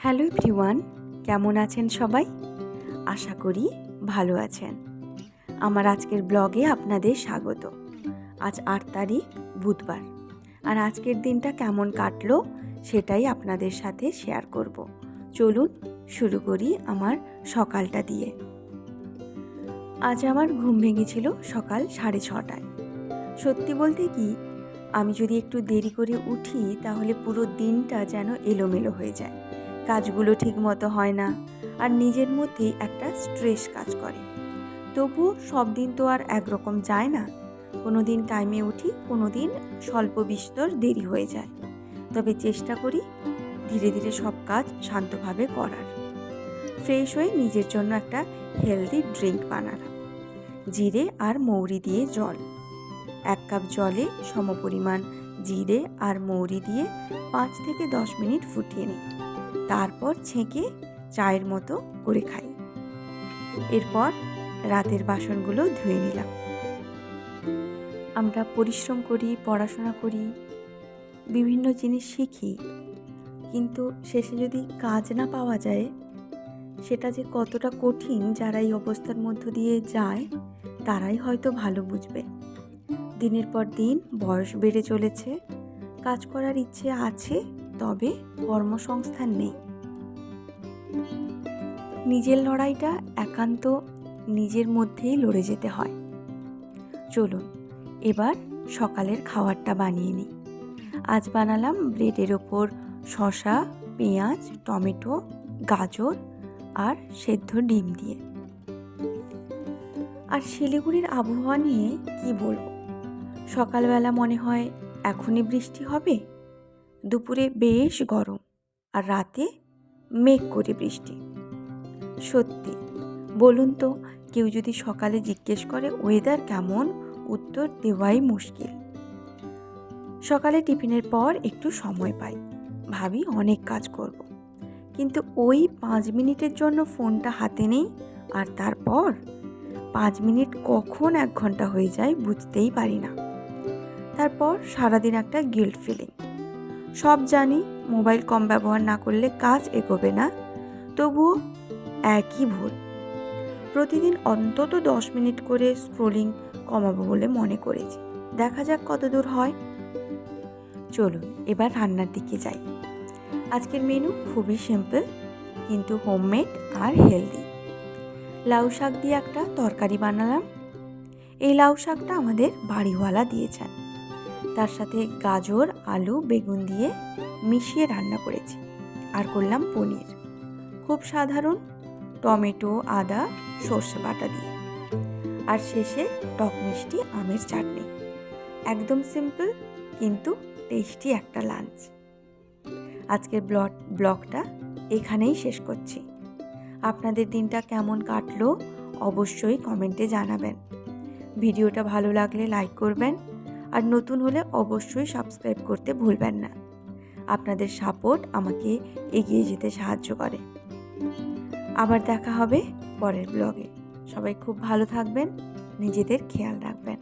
Hello everyone, কেমন আছেন সবাই? আশা করি ভালো আছেন। আমার আজকের ব্লগে আপনাদের স্বাগত। আজ 8 তারিখ বুধবার, আর আজকের দিনটা কেমন কাটলো সেটাই আপনাদের সাথে শেয়ার করব। চলুন শুরু করি আমার সকালটা দিয়ে। আজ আমার ঘুম ভেঙেছিল সকাল 6:30টায়। সত্যি বলতে কি, আমি যদি একটু দেরি করে উঠি তাহলে পুরো দিনটা যেন এলোমেলো হয়ে যায়। কাজগুলো ঠিকমতো হয় না, আর নিজের মধ্যেই একটা স্ট্রেস কাজ করে। তবুও সব দিন তো আর একরকম যায় না। কোনো দিন টাইমে উঠি, কোনো দিন স্বল্প বিস্তর দেরি হয়ে যায়। তবে চেষ্টা করি ধীরে ধীরে সব কাজ শান্তভাবে করার। ফ্রেশ হয়ে নিজের জন্য একটা হেলদি ড্রিঙ্ক বানালাম। জিরে আর মৌরি দিয়ে জল। 1 কাপ জলে সমপরিমাণ জিরে আর মৌরি দিয়ে 5 থেকে 10 মিনিট ফুটিয়ে নিই। তারপর ছেঁকে চায়ের মতো করে খাই। এরপর রাতের বাসনগুলো ধুয়ে নিলাম। আমরা পরিশ্রম করি, পড়াশোনা করি, বিভিন্ন জিনিস শিখি, কিন্তু শেষে যদি কাজ না পাওয়া যায়, সেটা যে কতটা কঠিন যারা এই অবস্থার মধ্য দিয়ে যায় তারাই হয়তো ভালো বুঝবে। দিনের পর দিন বয়স বেড়ে চলেছে, কাজ করার ইচ্ছে আছে, তবে কর্মসংস্থান নেই। নিজের লড়াইটা একান্ত নিজের মধ্যেই লড়ে যেতে হয়। চলুন এবার সকালের খাবারটা বানিয়ে নিই। আজ বানালাম ব্রেডের ওপর শসা, পেঁয়াজ, টমেটো, গাজর আর সেদ্ধ ডিম দিয়ে। আর শিলিগুড়ির আবহাওয়া নিয়ে কি বলবো, সকালবেলা মনে হয় এখনই বৃষ্টি হবে, দুপুরে বেশ গরম, আর রাতে মেঘ করে বৃষ্টি। সত্যি বলুন তো, কেউ যদি সকালে জিজ্ঞেস করে ওয়েদার কেমন, উত্তর দেওয়াই মুশকিল। সকালে টিফিনের পর একটু সময় পাই, ভাবি অনেক কাজ করব, কিন্তু ওই 5 মিনিটের জন্য ফোনটা হাতে নেই, আর তারপর 5 মিনিট কখন 1 ঘন্টা হয়ে যায় বুঝতেই পারি না। তারপর সারাদিন একটা গিল্ট ফিলিং। সব জানি মোবাইল কম ব্যবহার না করলে কাজ এগোবে না, তবুও একই ভুল। প্রতিদিন অন্তত 10 মিনিট করে স্ক্রোলিং কমাবো বলে মনে করেছি, দেখা যাক কত দূর হয়। চলুন এবার রান্নার দিকে যাই। আজকের মেনু খুবই সিম্পল কিন্তু হোমমেড আর হেলদি। লাউ শাক দিয়ে একটা তরকারি বানালাম। এই লাউ শাকটা আমাদের বাড়িওয়ালা দিয়েছেন। তার সাথে গাজর, আলু, বেগুন দিয়ে মিশিয়ে রান্না করেছি। আর করলাম পনির, খুব সাধারণ, টমেটো, আদা, সর্ষে বাটা দিয়ে। আর শেষে টক মিষ্টি আমের চাটনি। একদম সিম্পল কিন্তু টেস্টি একটা লাঞ্চ। আজকের ব্লগটা এখানেই শেষ করছি। আপনাদের দিনটা কেমন কাটলো অবশ্যই কমেন্টে জানাবেন। ভিডিওটা ভালো লাগলে লাইক করবেন, আর নতুন হলে অবশ্যই সাবস্ক্রাইব করতে ভুলবেন না। আপনাদের সাপোর্ট আমাকে এগিয়ে যেতে সাহায্য করে। আবার দেখা হবে পরের ব্লগে। সবাই খুব ভালো থাকবেন, নিজেদের খেয়াল রাখবেন।